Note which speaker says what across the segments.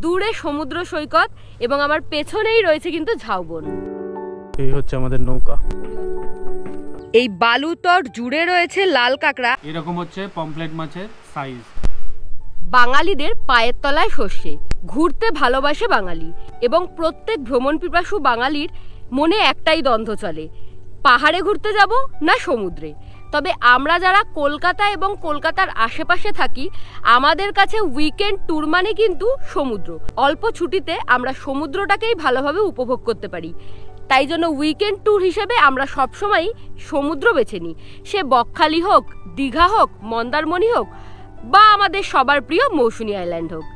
Speaker 1: দূরে সমুদ্র সৈকত এবং আমার পেছনেই রয়েছে কিন্তু ঝাউবন।
Speaker 2: এই হচ্ছে আমাদের নৌকা।
Speaker 1: এই বালুতট জুড়ে রয়েছে লাল কাঁকড়া,
Speaker 2: এরকম হচ্ছে পমফ্লেট মাছের সাইজ।
Speaker 1: বাঙালিদের পায়ের তলায় সর্ষে, ঘুরতে ভালোবাসে বাঙালি এবং প্রত্যেক ভ্রমণ পিপাসু বাঙালির মনে একটাই দ্বন্দ্ব চলে, পাহাড়ে ঘুরতে যাব না সমুদ্রে। তবে আমরা যারা কলকাতা এবং কলকাতার আশেপাশে থাকি, আমাদের কাছে উইকেন্ড ট্যুর মানে কিন্তু সমুদ্র। অল্প ছুটিতে আমরা সমুদ্রটাকেই ভালোভাবে উপভোগ করতে পারি, তাই জন্য উইকেন্ড ট্যুর হিসেবে আমরা সবসময়ই সমুদ্র বেছে নিই। সে বকখালি হোক, দীঘা হোক, মন্দারমণি হোক বা আমাদের সবার প্রিয় মৌসুনী আইল্যান্ড হোক।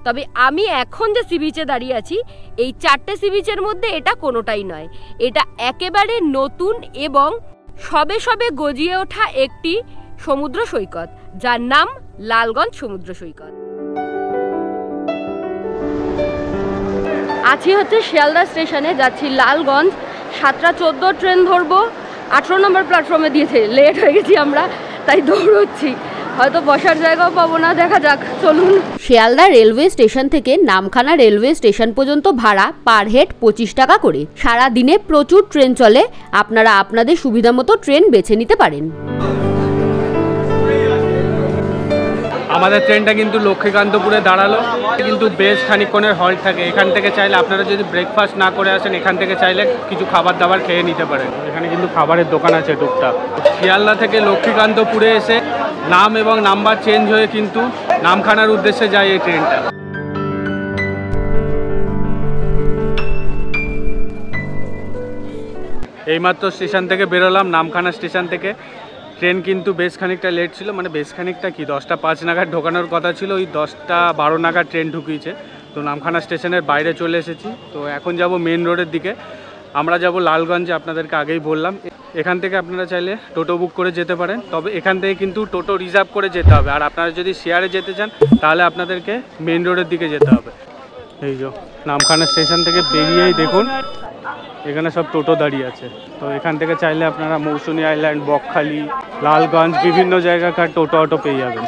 Speaker 1: তবে আমি এখন যে সি বিচে দাঁড়িয়ে আছি, এই 4টে সি বিচের মধ্যে এটা কোনোটাই নয়। এটা একেবারে নতুন এবং সবে সবে গজিয়ে ওঠা একটি সমুদ্র সৈকত, যার নাম লালগঞ্জ সমুদ্র সৈকত। আছি হচ্ছে শিয়ালদা স্টেশনে, যাচ্ছি লালগঞ্জ। 7:14 ট্রেন ধরবো, 18 নম্বর প্ল্যাটফর্মে দিয়েছে, লেট হয়ে গেছি আমরা, তাই দৌড়চ্ছি, হয়তো বসার জায়গাও পাবো না, দেখা যাক, চলুন। শিয়ালদা রেলওয়ে স্টেশন থেকে নামখানা রেলওয়ে স্টেশন পর্যন্ত ভাড়া পার হেড 25 টাকা করে। সারা দিনে প্রচুর ট্রেন চলে, আপনারা আপনাদের সুবিধা মতো ট্রেন বেছে নিতে পারেন।
Speaker 2: আমাদের ট্রেনটা কিন্তু লক্ষ্মীকান্তপুরে দাঁড়ালো, কিন্তু বেশ খানিকক্ষণের হল্ট থাকে। এখান থেকে চাইলে আপনারা যদি ব্রেকফাস্ট না করে আসেন, এখান থেকে চাইলে কিছু খাবার দাবার খেয়ে নিতে পারেন। এখানে কিন্তু খাবারের দোকান আছে টুকটাক। শিয়ালদা থেকে লক্ষ্মীকান্তপুরে এসে নাম এবং নাম্বার চেঞ্জ হয়ে কিন্তু নামখানার উদ্দেশ্যে যায় এই ট্রেনটা। এইমাত্র স্টেশন থেকে বেরোলাম, নামখানা স্টেশন থেকে। ট্রেন কিন্তু বেশ খানিকটা লেট ছিল, মানে বেশ খানিকটা কি 10টা 5 নাগাদ ঢোকানোর কথা ছিল, ওই 10টা 12 নাগাদ ট্রেন ঢুকিয়েছে। তো নামখানা স্টেশনের বাইরে চলে এসেছি। তো এখন যাব মেন রোডের দিকে, আমরা যাব লালগঞ্জে, আপনাদেরকে আগেই বললাম। এখান থেকে আপনারা চাইলে টোটো বুক করে যেতে পারেন, তবে এখান থেকে কিন্তু টোটো রিজার্ভ করে যেতে হবে। আর আপনারা যদি শেয়ারে যেতে চান তাহলে আপনাদেরকে মেন রোডের দিকে যেতে হবে। এই যে নামখানা স্টেশন থেকে বেরিয়েই দেখুন এখানে সব টোটো দাঁড়িয়ে আছে। তো এখান থেকে চাইলে আপনারা মৌসুনী আইল্যান্ড, বকখালি, লালগঞ্জ বিভিন্ন জায়গাকার টোটো অটো পেয়ে যাবেন।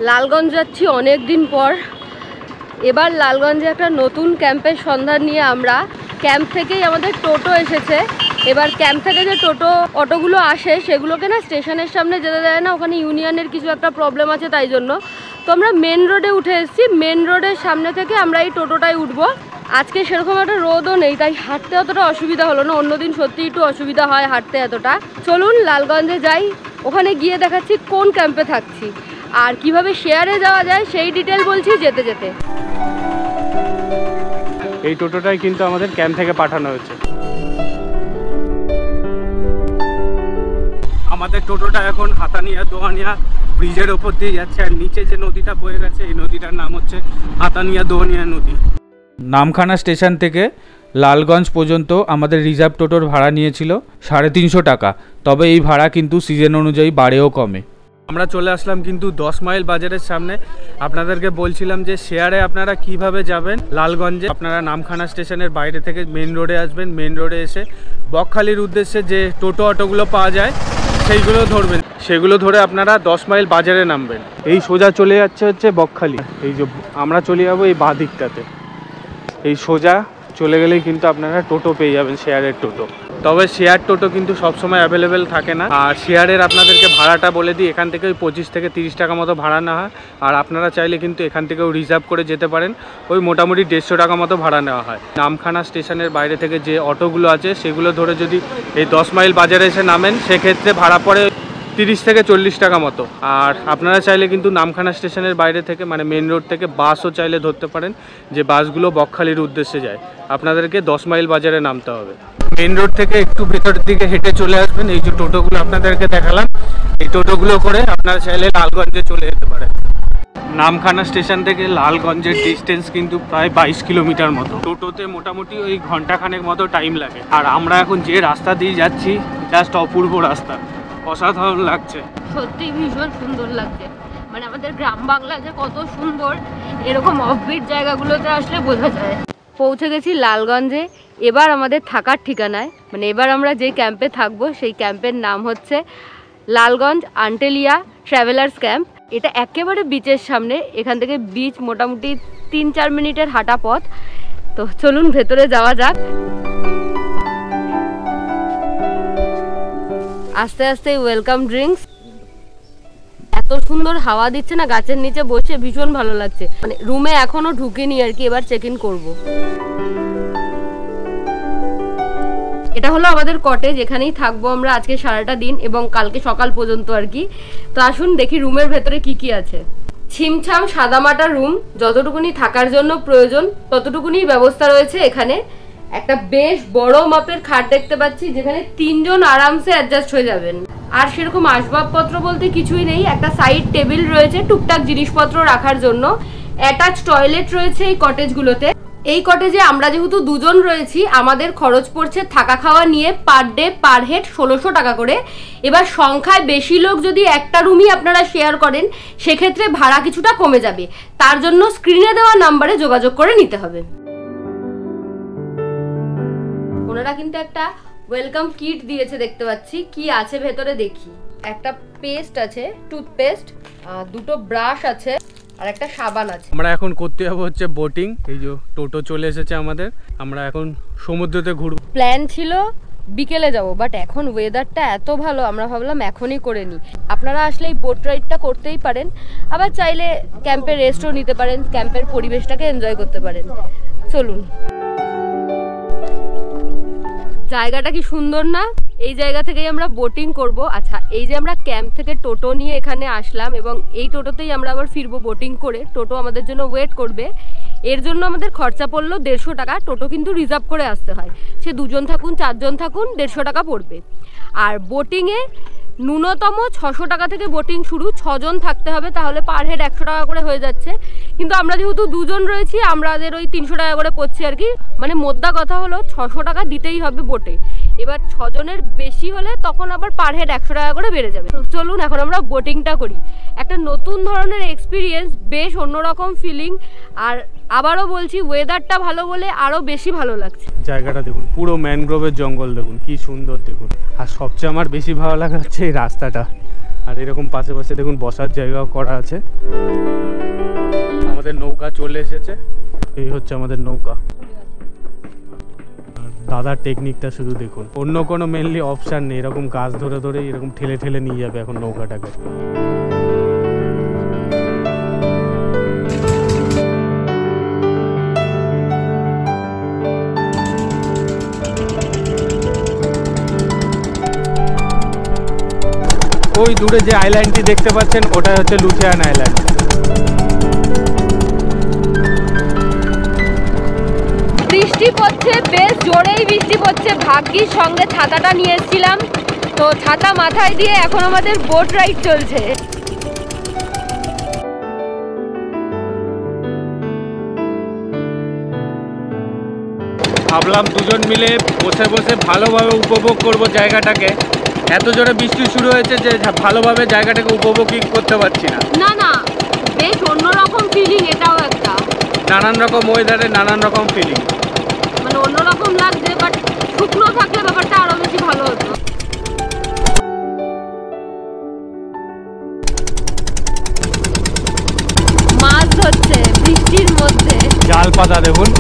Speaker 1: লালগঞ্জ যাচ্ছি অনেক দিন পর। এবার লালগঞ্জে একটা নতুন ক্যাম্পের সন্ধান নিয়ে আমরা, ক্যাম্প থেকেই আমাদের টোটো এসেছে। এবার ক্যাম্প থেকে যে টোটো অটোগুলো আসে সেগুলোকে না স্টেশনের সামনে যেতে দেয় না, ওখানে ইউনিয়নের কিছু একটা প্রবলেম আছে, তাই জন্য। তো আমরা মেন রোডে উঠে এসেছি, মেন রোডের সামনে থেকে আমরা এই টোটোটায় উঠবো। আজকে সেরকম একটা রোদও নেই, তাই হাঁটতে অতটা অসুবিধা হলো না। অন্যদিন সত্যি একটু অসুবিধা হয় হাঁটতে এতটা। চলুন লালগঞ্জে যাই, ওখানে গিয়ে দেখাচ্ছি কোন ক্যাম্পে থাকছি আর কিভাবে শেয়ারে যাওয়া যায় সেই ডিটেল বলছি যেতে যেতে।
Speaker 2: এই টোটোটাই কিন্তু আমাদের ক্যাম্প থেকে পাঠানো হয়েছে। আমাদের টোটোটা এখন হাতানিয়া দোহানিয়া ব্রিজের ওপর দিয়ে যাচ্ছে, আর নিচে যে নদীটা বয়ে গেছে এই নদীটার নাম হচ্ছে হাতানিয়া দোহানিয়া নদী। নামখানা স্টেশন থেকে লালগঞ্জ পর্যন্ত আমাদের রিজার্ভ টোটোর ভাড়া নিয়েছিল 350 টাকা, তবে এই ভাড়া কিন্তু সিজন অনুযায়ী বাড়েও কমে। আমরা চলে আসলাম কিন্তু 10 মাইল বাজারের সামনে। আপনাদেরকে বলছিলাম যে শেয়ারে আপনারা কিভাবে যাবেন লালগঞ্জে। আপনারা নামখানা স্টেশনের বাইরে থেকে মেন রোডে আসবেন, মেন রোডে এসে বকখালির উদ্দেশ্যে যে টোটো অটোগুলো পাওয়া যায় সেইগুলো ধরবেন, সেগুলো ধরে আপনারা 10 মাইল বাজারে নামবেন। এই সোজা চলে যাচ্ছে হচ্ছে বকখালি। এই যে আমরা চলে যাবো এই বাঁ দিকটাতে, এই সোজা চলে গেলেই কিন্তু আপনারা টোটো পেয়ে যাবেন, শেয়ারের টোটো। তবে শেয়ার টোটো কিন্তু সবসময় অ্যাভেলেবেল থাকে না। আর শেয়ারের আপনাদেরকে ভাড়াটা বলে দিই, এখান থেকে ওই 25 থেকে 30 টাকা মতো ভাড়া নেওয়া হয়। আর আপনারা চাইলে কিন্তু এখান থেকেও রিজার্ভ করে যেতে পারেন, ওই মোটামুটি 150 টাকা মতো ভাড়া নেওয়া হয়। নামখানা স্টেশনের বাইরে থেকে যে অটোগুলো আছে সেগুলো ধরে যদি এই 10 মাইল বাজারে এসে নামেন, সেক্ষেত্রে ভাড়া পড়ে 30 থেকে 40 টাকা মতো। আর আপনারা চাইলে কিন্তু নামখানা স্টেশনের বাইরে থেকে মানে মেন রোড থেকে বাসও চাইলে ধরতে পারেন, যে বাসগুলো বকখালির উদ্দেশ্যে যায়। আপনাদেরকে 10 মাইল বাজারে নামতে হবে। মেন রোড থেকে একটু ভেতরের দিকে হেঁটে চলে আসবেন। এই যে টোটোগুলো আপনাদেরকে দেখালাম, এই টোটোগুলো করে আপনারা চাইলে লালগঞ্জে চলে যেতে পারেন। নামখানা স্টেশন থেকে লালগঞ্জের ডিস্টেন্স কিন্তু প্রায় 22 কিলোমিটার মতো। টোটোতে মোটামুটি ওই ঘন্টাখানেক মতো টাইম লাগে। আর আমরা এখন যে রাস্তা দিয়ে যাচ্ছি জাস্ট অপূর্ব রাস্তা, অসাধারণ লাগছে,
Speaker 1: সত্যি ভীষণ সুন্দর লাগছে। মানে আমাদের গ্রাম বাংলা যে কত সুন্দর, এরকম অফবিট জায়গাগুলোতে আসলে বোঝা যায়। পৌঁছে গেছি লালগঞ্জে। এবার আমাদের থাকার ঠিকানায়, মানে এবার আমরা যে ক্যাম্পে থাকবো সেই ক্যাম্পের নাম হচ্ছে লালগঞ্জ আন্টেলিয়া ট্রাভেলার্স ক্যাম্প। এটা একেবারে বিচের সামনে। এখান থেকে বিচ মোটামুটি 3-4 মিনিটের হাঁটা পথ। তো চলুন ভেতরে যাওয়া যাক। আস্তে আস্তে ওয়েলকাম ড্রিঙ্কস। এত সুন্দর হাওয়া দিচ্ছে না, গাছের নিচে বসে ভীষণ ভালো লাগছে। মানে রুমে এখনো ঢুকিনি আর কি, এবার চেক ইন করবো। এটা হলো আমাদের কটেজ, এখানেই থাকবো আমরা আজকে সারাটা দিন এবং কালকে সকাল পর্যন্ত আর কি। তো আসুন দেখি রুমের ভেতরে কি কি আছে। ছিমছাম সাদামাটা রুম, যতটুকুনি থাকার জন্য প্রয়োজন ততটুকুনি ব্যবস্থা রয়েছে এখানে। একটা বেশ বড় মাপের খাট দেখতে পাচ্ছি, যেখানে 3 জন আরামসে অ্যাডজাস্ট হয়ে যাবেন। আর সেরকম আসবাবপত্র বলতে কিছুই নেই, একটা সাইড টেবিল রয়েছে টুকটাক জিনিসপত্র রাখার জন্য। অ্যাটাচ টয়লেট রয়েছে এই কটেজগুলোতে। এই কটেজে আমরা যেহেতু 2 জন রয়েছি, আমাদের খরচ পড়ছে থাকা খাওয়া নিয়ে পার ডে পার হেড 1600 টাকা করে। এবার সংখ্যায় বেশি লোক যদি একটা রুমই আপনারা শেয়ার করেন, সেক্ষেত্রে ভাড়া কিছুটা কমে যাবে। তার জন্য স্ক্রিনে দেওয়া নাম্বারে যোগাযোগ করে নিতে হবে। ওনারা কিন্তু একটা ওয়েলকাম কিট দিয়েছে, দেখতে পাচ্ছি। কি আছে ভেতরে দেখি। একটা পেস্ট আছে, টুথপেস্ট, 2টো ব্রাশ আছে আর একটা সাবান আছে।
Speaker 2: আমরা এখন করতে যাবো হচ্ছে বোটিং। এই যে টোটো চলে এসেছে আমাদের, আমরা এখন সমুদ্রতে ঘুরবো।
Speaker 1: প্ল্যান ছিল বিকেলে যাব, বাট এখন ওয়েদারটা এত ভালো, আমরা ভাবলাম এখনই করে নিই। আপনারা আসলে এই বোট রাইডটা করতেই পারেন, আবার চাইলে ক্যাম্পে রেস্টও নিতে পারেন, ক্যাম্পের পরিবেশটাকে এনজয় করতে পারেন। চলুন। জায়গাটা কি সুন্দর না? এই জায়গা থেকেই আমরা বোটিং করব। আচ্ছা, এই যে আমরা ক্যাম্প থেকে টোটো নিয়ে এখানে আসলাম এবং এই টোটোতেই আমরা আবার ফিরবো বোটিং করে। টোটো আমাদের জন্য ওয়েট করবে। এর জন্য আমাদের খরচা পড়লো 150 টাকা। টোটো কিন্তু রিজার্ভ করে আসতে হয়, সে 2 জন থাকুন 4 জন থাকুন 150 টাকা পড়বে। আর বোটিংয়ে ন্যূনতম 600 টাকা থেকে বোটিং শুরু, 6 জন থাকতে হবে, তাহলে পার হেড 100 টাকা করে হয়ে যাচ্ছে। কিন্তু আমরা যেহেতু 2 জন রয়েছি, আমাদের ওই 300 টাকা করে পড়ছে আর কি। মানে মোদ্দা কথা হলো 600 টাকা দিতেই হবে বোটে। এবার 6 জনের বেশি হলে তখন আবার পার হেড 100 টাকা করে বেড়ে যাবে। তো চলুন এখন আমরা বোটিংটা করি। একটা নতুন ধরনের এক্সপিরিয়েন্স, বেশ অন্যরকম ফিলিং। আর আবারও বলছি, ওয়েদারটা ভালো বলে আরও বেশি ভালো লাগছে।
Speaker 2: জায়গাটা দেখুন, পুরো ম্যানগ্রোভের জঙ্গল দেখুন, কি সুন্দর দেখুন। আর সবচেয়ে আমার বেশি ভালো লাগা হচ্ছে এই রাস্তাটা। আর এরকম পাশে পাশে দেখুন বসার জায়গাও করা আছে। আমাদের নৌকা চলে এসেছে, এই হচ্ছে আমাদের নৌকা। দাদার টেকনিকটা শুধু দেখুন, অন্য কোনো মেনলি অপশান নেই। এরকম গাছ ধরে ধরে এরকম ঠেলে ঠেলে নিয়ে যাবে এখন নৌকাটাকে। ওই দূরে যে আইল্যান্ডটি দেখতে পাচ্ছেন, ওটা হচ্ছে লুথিয়ান আইল্যান্ড।
Speaker 1: বৃষ্টি পড়ছে, বেশ জোরেই বৃষ্টি পড়ছে। ভাগ্যিস সঙ্গে ছাতাটা নিয়ে এসেছিলাম, তো ছাতা মাথায় দিয়ে এখন আমাদের বোট রাইড চলছে।
Speaker 2: ভাবলাম 2 জন মিলে বসে বসে ভালোভাবে উপভোগ করব জায়গাটাকে। এত জোরে বৃষ্টি শুরু হয়েছে যে ভালোভাবে জায়গাটাকে উপভোগই করতে পারছি না।
Speaker 1: না, বেশ অন্যরকম ফিলিং এটাও একটা।
Speaker 2: নানান রকম ওয়েদারে নানান রকম ফিলিং,
Speaker 1: মানে অন্যরকম লাগছে। বাট শুকনো থাকলে ব্যাপারটা আরো বেশি ভালো হতো। মাছ ধরছে বৃষ্টির মধ্যে,
Speaker 2: জাল পাতা দেখুন।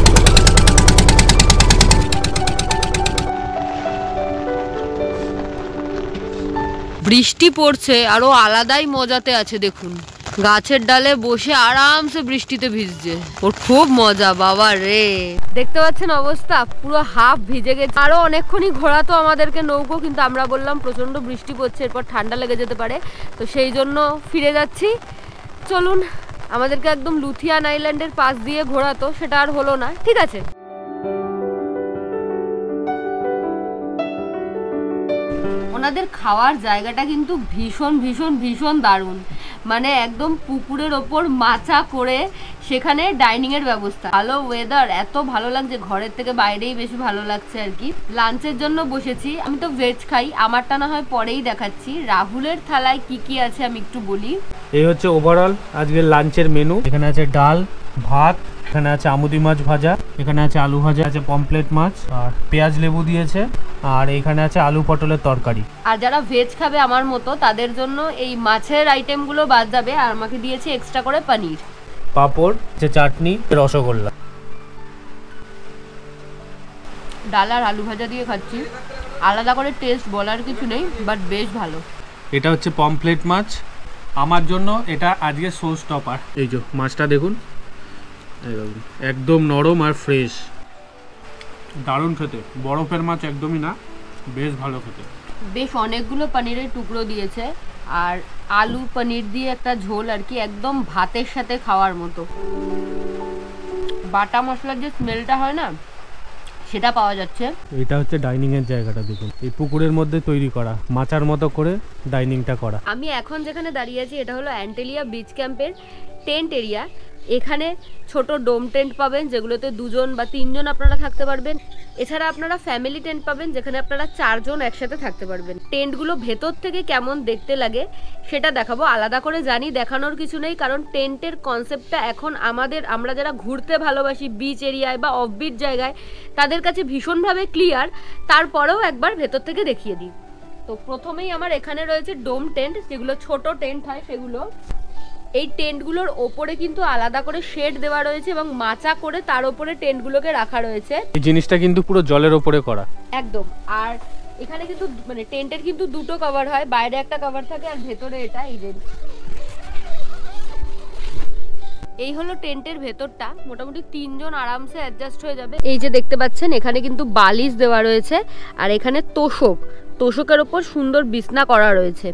Speaker 1: বৃষ্টি পড়ছে, আরো আলাদাই মজাতে আছে। দেখুন, গাছের ডালে বসে আরামসে বৃষ্টিতে ভিজছে, ওর খুব মজা বাবা রে। দেখতে পাচ্ছেন অবস্থা, পুরো হাফ ভিজে গেছে। আরো অনেকক্ষণই ঘোরাতো আমাদেরকে নৌকো, কিন্তু আমরা বললাম প্রচন্ড বৃষ্টি পড়ছে, এরপর ঠান্ডা লেগে যেতে পারে, তো সেই জন্য ফিরে যাচ্ছি। চলুন, আমাদেরকে একদম লুথিয়ান আইল্যান্ডের পাশ দিয়ে ঘোরাতো, সেটা আর হলো না। ঠিক আছে, ওনাদের খাওয়ার জায়গাটা কিন্তু ভীষণ ভীষণ ভীষণ দারুণ। মানে একদম পুকুরের ওপর মাচা করে সেখানে ডাইনিং এর ব্যবস্থা। ভালো ওয়েদার, এত ভালো লাগছে, ঘরের থেকে বাইরেই বেশি ভালো লাগছে আর কি। লাঞ্চের জন্য বসেছি, আমি তো ভেজ খাই, আমারটা না হয় পরেই দেখাচ্ছি। রাহুলের থালায় কি কি আছে আমি একটু বলি।
Speaker 2: এই হচ্ছে ওভারঅল আজকের লাঞ্চের মেনু। এখানে আছে ডাল, ভাত, এখানে আছে আমুদি মাছ ভাজা, এখানে আছে আলু ভাজা, আছে পমপ্লেট মাছ, আর পেঁয়াজ লেবু দিয়েছে, আর এখানে আছে আলু পটলের তরকারি।
Speaker 1: আর যারা ভেজ খাবে আমার মতো, তাদের জন্য এই মাছের আইটেমগুলো বাদ যাবে। আর আমাকে দিয়েছে এক্সট্রা করে পনির।
Speaker 3: পাঁপড়, চাটনি, রসগোল্লা।
Speaker 1: ডাল আর আলু ভাজা দিয়ে খাচ্ছি, আলাদা করে টেস্ট বলার কিছু নেই, বাট বেশ ভালো।
Speaker 3: এটা হচ্ছে পমফ্লেট মাছ, আমার জন্য এটা আজকে শো স্টপার। এই যে মাছটা দেখুন, একদম নরম আর ফ্রেশ, দারুণ খেতে। বরফের মাছ একদমই না, বেশ ভালো খেতে।
Speaker 1: বেশ অনেকগুলো পনিরের টুকরো দিয়েছে, আর আলু পনির দিয়ে একটা ঝোল আর কি, একদম ভাতের সাথে খাওয়ার মতো। বাটা মশলার যে স্মেলটা হয় না, সেটা পাওয়া যাচ্ছে।
Speaker 3: এটা হচ্ছে ডাইনিং এর জায়গাটা দেখুন, এই পুকুরের মধ্যে তৈরি করা, মাচার মতো করে ডাইনিংটা করা।
Speaker 1: আমি এখন যেখানে দাঁড়িয়ে আছি এটা হলো অ্যান্টেলিয়া বিচ ক্যাম্পের টেন্ট এরিয়া। এখানে ছোট ডোম টেন্ট পাবেন, যেগুলোতে 2 জন বা 3 জন আপনারা থাকতে পারবেন। এছাড়া আপনারা ফ্যামিলি টেন্ট পাবেন, যেখানে আপনারা 4 জন একসাথে থাকতে পারবেন। টেন্টগুলো ভেতর থেকে কেমন দেখতে লাগে সেটা দেখাবো, আলাদা করে জানি দেখানোর কিছু নেই, কারণ টেন্টের কনসেপ্টটা এখন আমরা যারা ঘুরতে ভালোবাসি বিচ এরিয়ায় বা অফ বিচ জায়গায়, তাদের কাছে ভীষণভাবে ক্লিয়ার। তারপরেও একবার ভেতর থেকে দেখিয়ে দিই। তো প্রথমেই আমার এখানে রয়েছে ডোম টেন্ট, যেগুলো ছোট টেন্ট হয় সেগুলো। এই টেন্টগুলোর ওপরে কিন্তু আলাদা করে শেড দেওয়া রয়েছে এবং মাচা করে তার উপরে টেন্টগুলোকে রাখা রয়েছে।
Speaker 3: এই জিনিসটা কিন্তু পুরো জলের ওপরে করা
Speaker 1: একদম। আর এখানে কিন্তু মানে টেন্টের কিন্তু 2টো কভার হয়, বাইরে একটা কভার থাকে আর ভেতরে এটা। এই হলো টেন্টের ভেতরটা, মোটামুটি 3 জন আরামসে অ্যাডজাস্ট হয়ে যাবে। এই যে দেখতে পাচ্ছেন, এখানে কিন্তু বালিশ দেওয়া রয়েছে, আর এখানে তোষকের ওপর সুন্দর বিছনা করা রয়েছে।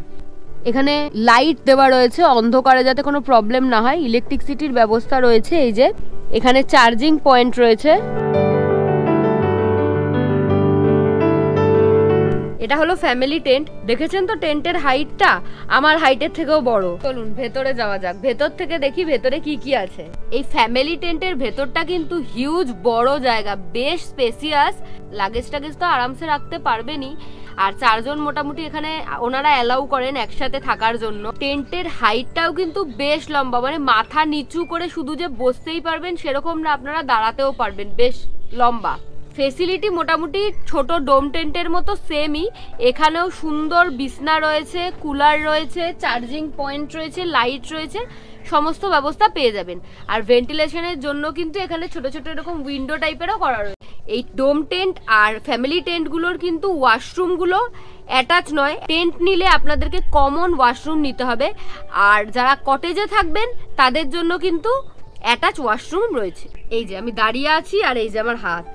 Speaker 1: এখানে লাইট দেওয়া রয়েছে, অন্ধকারে যাতে কোনো প্রবলেম না হয়, ইলেকট্রিসিটির ব্যবস্থা রয়েছে। এই যে এখানে চার্জিং পয়েন্ট রয়েছে। এটা হলো ফ্যামিলি টেন্ট। দেখেছেন তো টেন্টের হাইটটা আমার হাইটের থেকেও বড়। চলুন ভেতরে যাওয়া যাক, ভেতর থেকে দেখি ভেতরে কি কি আছে। এই ফ্যামিলি টেন্টের ভেতরটা কিন্তু হিউজ বড় জায়গা, বেশ স্পেসিয়াস। লাগেজ টাগেজ তো আরামসে রাখতে পারবেনই। আর 4 জন মোটামুটি এখানে ওনারা অ্যালাউ করেন একসাথে থাকার জন্য। টেন্টের হাইটটাও কিন্তু বেশ লম্বা, মানে মাথা নিচু করে শুধু যে বসতেই পারবেন সেরকম না, আপনারা দাঁড়াতেও পারবেন, বেশ লম্বা। ফেসিলিটি মোটামুটি ছোট ডোম টেন্টের মতো সেমই। এখানেও সুন্দর বিছনা রয়েছে, কুলার রয়েছে, চার্জিং পয়েন্ট রয়েছে, লাইট রয়েছে, সমস্ত ব্যবস্থা পেয়ে যাবেন। আর ভেন্টিলেশনের জন্য কিন্তু এখানে ছোট ছোট এরকম উইন্ডো টাইপেরও করা রয়েছে। এই ডোম টেন্ট আর ফ্যামিলি টেন্টগুলোর কিন্তু ওয়াশরুমগুলো অ্যাটাচ নয়। টেন্ট নিলে আপনাদেরকে কমন ওয়াশরুম নিতে হবে, আর যারা কটেজে থাকবেন তাদের জন্য কিন্তু অ্যাটাচ ওয়াশরুম রয়েছে। এই যে আমি দাঁড়িয়ে আছি, আর এই যে আমার হাত।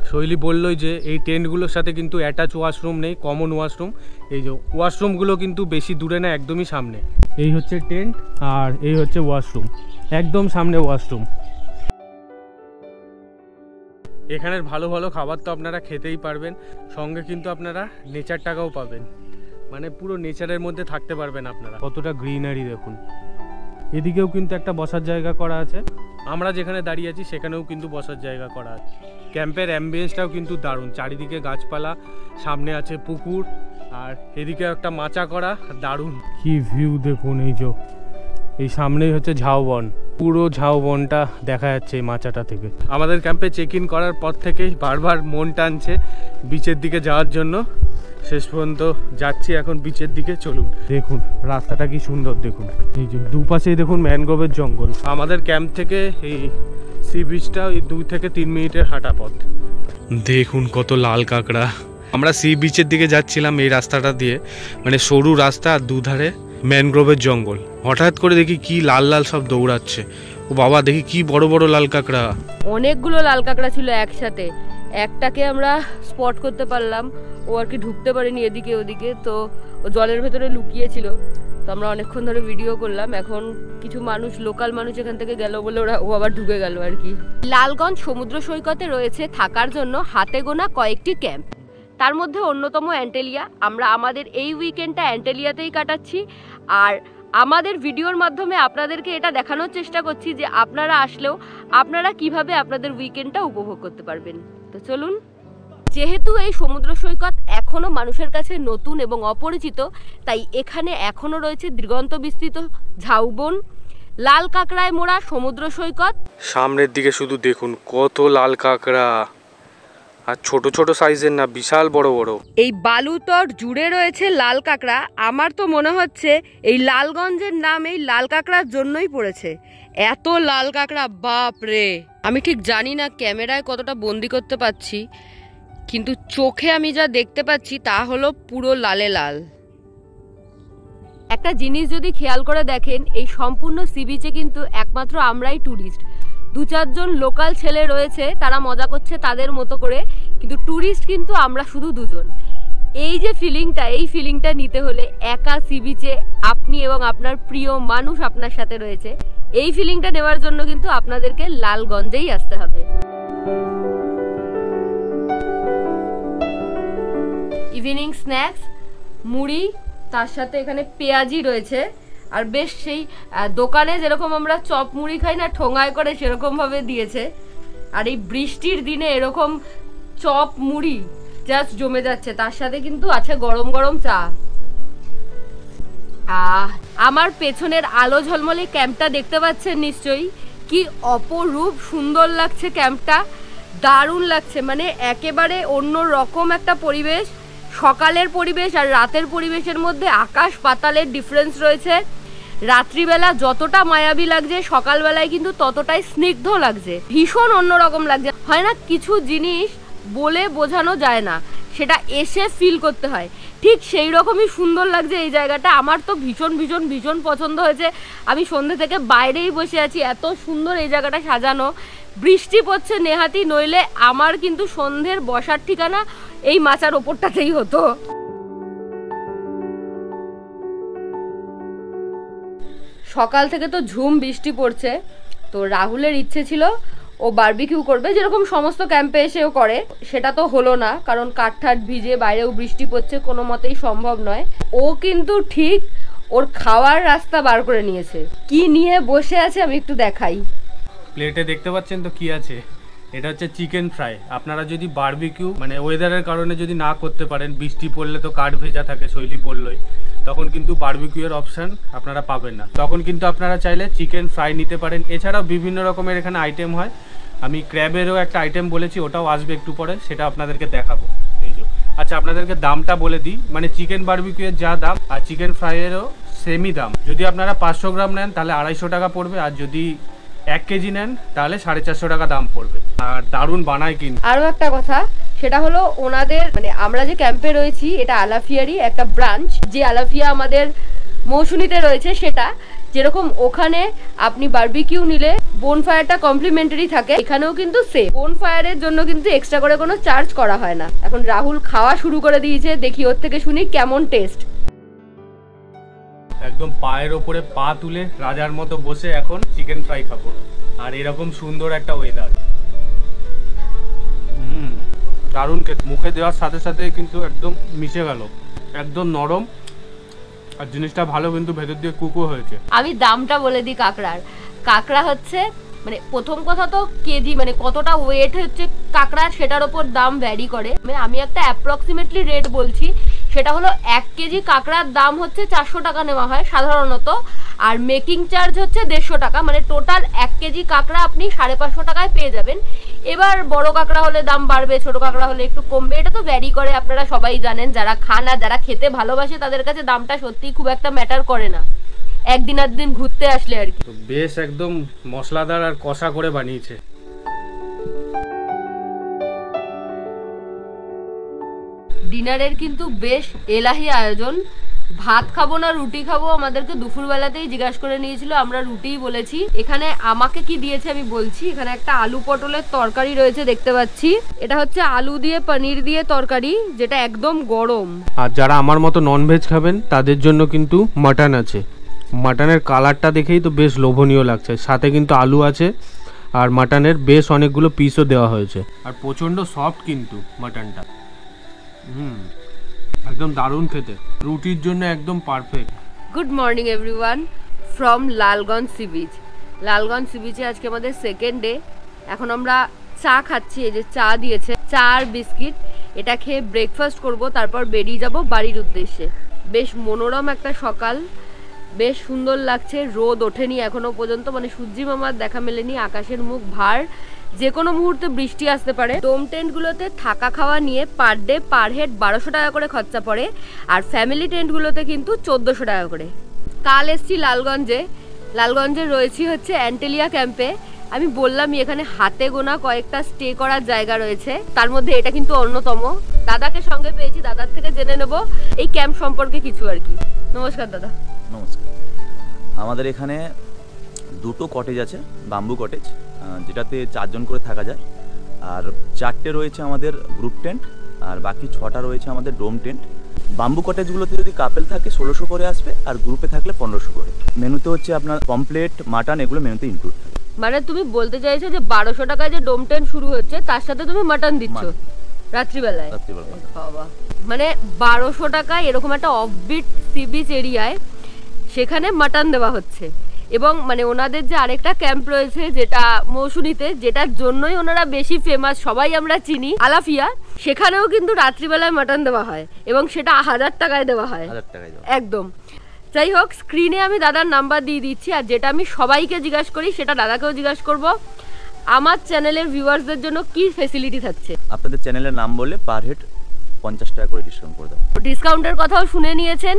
Speaker 3: শৈলী বললোই যে এই টেন্টগুলোর সাথে কিন্তু অ্যাটাচ ওয়াশরুম নেই, কমন ওয়াশরুম। এই যে ওয়াশরুমগুলো কিন্তু বেশি দূরে না, একদমই সামনে। এই হচ্ছে টেন্ট আর এই হচ্ছে ওয়াশরুম, একদম সামনে ওয়াশরুম। এখানের ভালো ভালো খাবার তো আপনারা খেতেই পারবেন, সঙ্গে কিন্তু আপনারা নেচারটাকেও পাবেন, মানে পুরো নেচারের মধ্যে থাকতে পারবেন আপনারা। কতটা গ্রিনারি দেখুন। এদিকেও কিন্তু একটা বসার জায়গা করা আছে, আমরা যেখানে দাঁড়িয়ে আছি সেখানেও কিন্তু বসার জায়গা করা আছে। ক্যাম্পের অ্যাম্বিয়েন্সটাও কিন্তু দারুণ, চারিদিকে গাছপালা, সামনে আছে পুকুর, আর এদিকে একটা মাচা করা, দারুণ। কি ভিউ দেখুন, এই সামনেই হচ্ছে ঝাউবন, পুরো ঝাউবনটা দেখা যাচ্ছে এই মাচাটা থেকে। আমাদের ক্যাম্পে চেক ইন করার পর থেকেই বারবার মন টানছে বিচের দিকে যাওয়ার জন্য। শেষ পর্যন্ত যাচ্ছি এখন বিচের দিকে। চলুন দেখুন রাস্তাটা কি সুন্দর দেখুন, এই যে দুপাশেই দেখুন ম্যানগ্রোভের জঙ্গল। আমাদের ক্যাম্প থেকে এই সি বিচটা ওই 2 থেকে 3 মিনিটের হাঁটা পথ। দেখুন কত লাল কাঁকড়া। আমরা সি বিচের দিকে যাচ্ছিলাম এই রাস্তাটা দিয়ে, মানে সরু রাস্তা আর দুধারে ম্যানগ্রোভের জঙ্গল। হঠাৎ করে দেখি কি লাল লাল সব দৌড়াচ্ছে। ও বাবা, দেখি কি বড় বড় লাল কাঁকড়া।
Speaker 1: অনেকগুলো লাল কাঁকড়া ছিল একসাথে, একটাকে আমরা স্পট করতে পারলাম। ও আর কি ঢুকতে পারেনি এদিকে ওদিকে, তো ও জলের ভেতরে লুকিয়েছিল। তো আমরা অনেকক্ষণ ধরে ভিডিও করলাম। এখন কিছু মানুষ, লোকাল মানুষ এখান থেকে গেল বলে ও আবার ঢুকে গেল আর কি। লালগঞ্জ সমুদ্র সৈকতে রয়েছে থাকার জন্য হাতে গোনা কয়েকটি ক্যাম্প, তার মধ্যে অন্যতম অ্যান্টেলিয়া। আমরা আমাদের এই উইকেন্ডটা অ্যান্টেলিয়াতেই কাটাচ্ছি, আর আমাদের ভিডিওর মাধ্যমে আপনাদেরকে এটা দেখানোর চেষ্টা করছি যে আপনারা আসলেও আপনারা কিভাবে আপনাদের উইকেন্ডটা উপভোগ করতে পারবেন। তো চলুন। যেহেতু এই সমুদ্র সৈকত এখনও মানুষের কাছে নতুন এবং অপরিচিত, তাই এখানে এখনও রয়েছে দিগন্ত বিস্তৃত ঝাউবন, লাল কাঁকড়ায় মোড়া সমুদ্র সৈকত।
Speaker 3: সামনের দিকে শুধু দেখুন কত লাল কাঁকড়া, আর ছোট ছোট সাইজের না, বিশাল বড় বড়।
Speaker 1: এই বালুতট জুড়ে রয়েছে লাল কাঁকড়া। আমার তো মনে হচ্ছে এই লালগঞ্জের নাম এই লাল কাঁকড়ার জন্যই পড়েছে। এত লাল কাঁকড়া, বাপ রে! আমি ঠিক জানি না ক্যামেরায় কতটা বন্দি করতে পারছি, কিন্তু চোখে আমি যা দেখতে পাচ্ছি তা হলো পুরো লালে লাল। একটা জিনিস যদি খেয়াল করে দেখেন, এই সম্পূর্ণ সি বিচে কিন্তু একমাত্র আমরাই ট্যুরিস্ট। 2-4 জন লোকাল ছেলে রয়েছে, তারা মজা করছে তাদের মতো করে, কিন্তু ট্যুরিস্ট কিন্তু আমরা শুধু 2 জন। এই যে ফিলিংটা, এই ফিলিংটা নিতে হলে একা সি বিচে আপনি এবং আপনার প্রিয় মানুষ আপনার সাথে রয়েছে, এই ফিলিংটা নেওয়ার জন্য কিন্তু আপনাদেরকে লালগঞ্জেই আসতে হবে। ইভিনিং স্ন্যাক্স, মুড়ি, তার সাথে এখানে পেঁয়াজি রয়েছে। আর বেশ সেই দোকানে যেরকম আমরা চপ মুড়ি খাই না ঠোঙায় করে, সেরকম ভাবে দিয়েছে। আর এই বৃষ্টির দিনে এরকম চপ মুড়ি জাস্ট জমে যাচ্ছে। তার সাথে কিন্তু আছে গরম গরম চা। আমার পেছনের আলো ঝলমলে ক্যাম্পটা দেখতে পাচ্ছেন নিশ্চয়ই, কি অপরূপ সুন্দর লাগছে ক্যাম্পটা, দারুণ লাগছে। মানে একেবারে অন্য রকম একটা পরিবেশ। সকালের পরিবেশ আর রাতের পরিবেশের মধ্যে আকাশ পাতালের ডিফারেন্স রয়েছে। রাত্রিবেলা যতটা মায়াবী লাগছে, সকালবেলায় কিন্তু ততটাই স্নিগ্ধ লাগছে, ভীষণ অন্যরকম লাগছে। হয় না, কিছু জিনিস বলে বোঝানো যায় না, সেটা এসে ফিল করতে হয়। ঠিক সেই রকমই সুন্দর লাগছে এই জায়গাটা। আমার তো ভীষণ ভীষণ ভীষণ পছন্দ হয়েছে। আমি সন্ধ্যে থেকে বাইরেই বসে আছি, এত সুন্দর এই জায়গাটা সাজানো। বৃষ্টি পড়ছে নেহাতি, নইলে আমার কিন্তু সন্ধ্যের বসার ঠিকানা এই মাচার ওপরটাতেই হতো। সকাল থেকে তো ঝুম বৃষ্টি পড়ছে, তো রাহুলের ইচ্ছে ছিল ও বারবিকিউ করবে, যেরকম সমস্ত ক্যাম্পে এসেও করে। সেটা তো হলো না, কারণ কাঠঠাট ভিজে বাইরেও বৃষ্টি পড়ছে, কোনো মতেই সম্ভব নয়। ও কিন্তু ঠিক ওর খাওয়ার রাস্তা বার করে নিয়েছে। কি নিয়ে বসে আছে আমি একটু দেখাই।
Speaker 3: প্লেটে দেখতে পাচ্ছেন তো কি আছে, এটা হচ্ছে চিকেন ফ্রাই। আপনারা যদি বারবিকিউ মানে ওয়েদারের কারণে যদি না করতে পারেন, বৃষ্টি পড়লে তো কাঠ ভেজা থাকে, শৈলী পড়লই, তখন কিন্তু বারবিকিউ এর অপশন আপনারা পাবেন না। তখন কিন্তু আপনারা চাইলে চিকেন ফ্রাই নিতে পারেন। এছাড়াও বিভিন্ন রকমের এখানে আইটেম হয়। আমি ক্র্যাবেরও একটা আইটেম বলেছি, ওটাও আসবে একটু পরে, সেটা আপনাদেরকে দেখাবো। এই যে আচ্ছা, আপনাদেরকে দামটা বলে দিই। মানে চিকেন বারবিকিউ এর যা দাম আর চিকেন ফ্রাইয়েরও সেমই দাম। যদি আপনারা 500 গ্রাম নেন তাহলে 250 টাকা পড়বে, আর যদি 1 কেজি নেন তাহলে 450 টাকা দাম পড়বে। আর দারুণ বানায় কিন্তু।
Speaker 1: আরো একটা কথা, সেটা হলো ওনাদের মানে আমরা যে ক্যাম্পে রয়েছি এটা আলাফিয়ারই একটা ব্রাঞ্চ। যে আলাফিয়া আমাদের মৌসুমীতে রয়েছে, সেটা যেরকম ওখানে আপনি বারবিকিউ নিলে বোনফায়ারটা কমপ্লিমেন্টারি থাকে, এখানেও কিন্তু সেম। বোনফায়ারের জন্য কিন্তু এক্সট্রা করে কোনো চার্জ করা হয় না। এখন রাহুল খাওয়া শুরু করে দিয়েছে, দেখি ওর থেকে শুনি কেমন টেস্ট।
Speaker 3: একদম পায়ের ওপরে পা তুলে রাজার মতো বসে এখন চিকেন ফ্রাই খাবো, আর এরকম সুন্দর একটা ওয়েদার। দারুণ খেতে, মুখে দেওয়ার সাথে সাথে কিন্তু একদম মিশে গেল, একদম নরম, আর জিনিসটা ভালো, কিন্তু ভেতর দিয়ে কুকও হয়েছে।
Speaker 1: আমি দামটা বলে দিই কাঁকড়ার। কাঁকড়া হচ্ছে মানে প্রথম কথা তো কেজি মানে কতটা ওয়েট হচ্ছে কাঁকড়ার, সেটার ওপর দাম ভ্যারি করে। মানে আমি একটা অ্যাপ্রক্সিমেটলি রেট বলছি, সেটা হলো 1 কেজি কাঁকড়ার দাম হচ্ছে 400 টাকা নেওয়া হয় সাধারণত, আর মেকিং চার্জ হচ্ছে 150 টাকা। মানে টোটাল 1 কেজি কাঁকড়া আপনি 550 টাকায় পেয়ে যাবেন। এবার বড় কাঁকড়া হলে দাম বাড়বে, ছোট কাঁকড়া হলে একটু কমবে, এটা তো ভ্যারি করে, আপনারা সবাই জানেন। যারা খান আর যারা খেতে ভালোবাসে তাদের কাছে দামটা সত্যিই খুব একটা ম্যাটার করে না, একদিন আর দিন ঘুরতে আসলে আর কি।
Speaker 3: বেশ একদম মশলাদার আর কষা করে বানিয়েছে।
Speaker 1: ডিনারের কিন্তু বেশ এলাহি আয়োজন। ভাত খাবো না রুটি খাবো আমাদেরকে দুপুরবেলাতেই জিজ্ঞাসা করে নিয়েছিল, আমরা রুটিই বলেছি। এখানে আমাকে কি দিয়েছে আমি বলছি। এখানে একটা আলু পটলের তরকারি রয়েছে দেখতে পাচ্ছি, এটা হচ্ছে আলু দিয়ে পনির দিয়ে তরকারি, যেটা একদম গরম।
Speaker 3: আর যারা আমার মতো ননভেজ খাবেন তাদের জন্য কিন্তু মাটন আছে। মাটনের কালারটা দেখেই তো বেশ লোভনীয় লাগছে, সাথে কিন্তু আলু আছে, আর মাটনের বেশ অনেকগুলো পিসও দেওয়া হয়েছে, আর প্রচণ্ড সফট কিন্তু মাটনটা। একদম দারুণ খেতে, রুটির জন্য একদম perfect.
Speaker 1: Good morning everyone from Lalganj sea beach. Lalganj sea বিচে আজকে আমাদের সেকেন্ড ডে। এখন আমরা চা খাচ্ছি, এই যে চা দিয়েছে, চা আর বিস্কিট। এটা খেয়ে ব্রেকফাস্ট করব, তারপর বেরিয়ে যাব বাড়ির উদ্দেশ্যে। বেশ মনোরম একটা সকাল, বেশ সুন্দর লাগছে। রোদ ওঠেনি এখনো পর্যন্ত, মানে সূর্যি মামার দেখা মেলেনি, আকাশের মুখ ভার, যে কোনো মুহূর্তে বৃষ্টি আসতে পারে। ডোম টেন্টগুলোতে থাকা খাওয়া নিয়ে পার ডে পার হেড 1200 টাকা করে খরচা পড়ে, আর ফ্যামিলি টেন্টগুলোতে কিন্তু 1400 টাকা করে। কাল এসছি লালগঞ্জে রয়েছি হচ্ছে অ্যান্টেলিয়া ক্যাম্পে। আমি বললামই এখানে হাতে গোনা কয়েকটা স্টে করার জায়গা রয়েছে, তার মধ্যে এটা কিন্তু অন্যতম। দাদাকে সঙ্গে পেয়েছি, দাদার থেকে জেনে নেব এই ক্যাম্প সম্পর্কে কিছু আর কি। নমস্কার দাদা।
Speaker 4: নমস্কার। আমাদের এখানে দুটো কটেজ আছে, বাম্বু কটেজ, যেটাতে 4 জন করে থাকা যায়, আর 4টে রয়েছে আমাদের গ্রুপ টেন্ট, আর বাকি 6টা রয়েছে আমাদের ডোম টেন্ট। বাম্বু কটেজগুলোতে যদি কাপেল থাকে 1600 করে আসবে, আর গ্রুপে থাকলে 1500 করে। মেনুতে হচ্ছে আপনার পমপ্লেট, মাটন, এগুলো মেনুতে ইনক্লুড থাকে।
Speaker 1: মানে তুমি বলতে চাইছো যে 1200 টাকায় যে ডোম টেন্ট শুরু হচ্ছে তার সাথে তুমি মাটন দিচ্ছ রাত্রিবেলায়? বাবা, মানে 1200 টাকায় এরকম একটা অফবিট সি বিচ এরিয়ায় সেখানে মাটন দেওয়া হচ্ছে। এবং মানে ওনাদের যে আরেকটা ক্যাম্প রয়েছে যেটা মৌসুমীতে, যেটার জন্যই ওনারা বেশি ফেমাস, সবাই আমরা চিনি, আলাফিয়া, সেখানেও কিন্তু রাত্রিবেলায় মাটন দেওয়া হয় এবং সেটা 1000 টাকায় দেওয়া হয়। একদম। যাই হোক, স্ক্রিনে আমি দাদার নাম্বার দিয়ে দিচ্ছি, আর যেটা আমি সবাইকে জিজ্ঞাসা করি সেটা দাদাকেও জিজ্ঞাসা করব, আমার চ্যানেলের ভিউয়ার্সদের জন্য কি ফেসিলিটি থাকছে।
Speaker 4: আপনাদের চ্যানেলের নাম বললে পার হেড 50 টাকা করে ডিসকাউন্ট করে দেবো।
Speaker 1: ডিসকাউন্টের কথাও শুনে নিয়েছেন,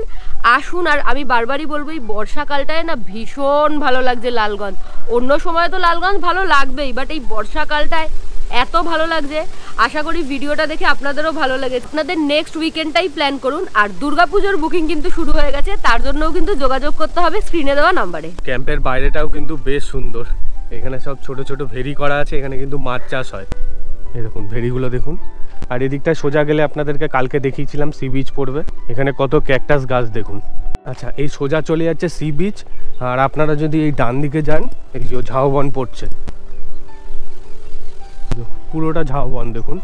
Speaker 1: আসুন। আর আমি বারবারই বলবো এই বর্ষাকালটায় না ভীষণ ভালো লাগছে লালগঞ্জ। অন্য সময় তো লালগঞ্জ ভালো লাগবেই, বাট এই বর্ষাকালটায় এত ভালো লাগছে। আশা করি ভিডিওটা দেখে আপনাদেরও ভালো লেগেছে। আপনাদের নেক্সট উইকেন্ডটাই প্ল্যান করুন। আর দুর্গাপুজোর বুকিং কিন্তু শুরু হয়ে গেছে, তার জন্যও কিন্তু যোগাযোগ করতে হবে স্ক্রিনে দেওয়া নাম্বারে।
Speaker 3: ক্যাম্পের বাইরেটাও কিন্তু বেশ সুন্দর, এখানে সব ছোট ছোট ভেরি করা আছে, এখানে কিন্তু মাছ চাষ হয়। এই দেখুন ভেরিগুলো দেখুন। আর এদিকটা সোজা গেলে আপনাদেরকে কালকে দেখিয়েছিলাম সি বিচ পড়বে, এখানে কত ক্যাকটাস গাছ দেখুন। আচ্ছা, এই সোজা চলে যাচ্ছে সি বিচ, আর আপনারা যদি এই ডান দিকে যান, এই যে ঝাউবন পড়ছে, পুরোটা ঝাউবন দেখুন।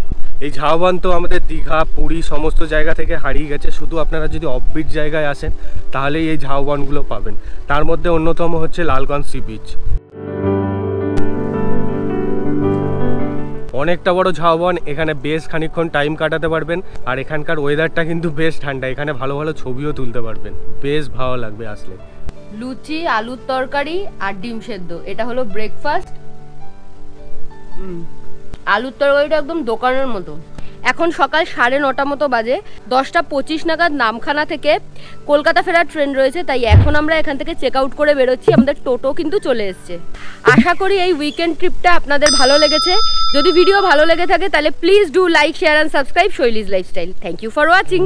Speaker 3: এই ঝাউবন তো আমাদের দীঘা, পুরী সমস্ত জায়গা থেকে হারিয়ে গেছে। শুধু আপনারা যদি অফবিট জায়গায় আসেন তাহলেই এই ঝাউবনগুলো পাবেন। তার মধ্যে অন্যতম হচ্ছে লালগঞ্জ সি বিচ। অনেকটা বড় ঝাউবন, এখানে বেশ খানিকক্ষণ টাইম কাটাতে পারবেন। আর এখানকার ওয়েদারটা কিন্তু বেশ ঠান্ডা, এখানে ভালো ভালো ছবিও তুলতে পারবেন, বেশ ভালো লাগবে আসলে।
Speaker 1: লুচি, আলুর তরকারি আর ডিম সেদ্ধ, এটা হলো ব্রেকফাস্ট। আলুর তরকারিটা একদম দোকানের মতো। এখন সকাল 9:30 মতো বাজে, 10:25 নাগাদ নামখানা থেকে কলকাতা ফেরার ট্রেন রয়েছে, তাই এখন আমরা এখান থেকে চেক আউট করে বেরোচ্ছি। আমাদের টোটো কিন্তু চলে এসছে। আশা করি এই উইকেন্ড ট্রিপটা আপনাদের ভালো লেগেছে। যদি ভিডিও ভালো লেগে থাকে তাহলে please do like, share and subscribe Shaily's lifestyle. Thank you for watching.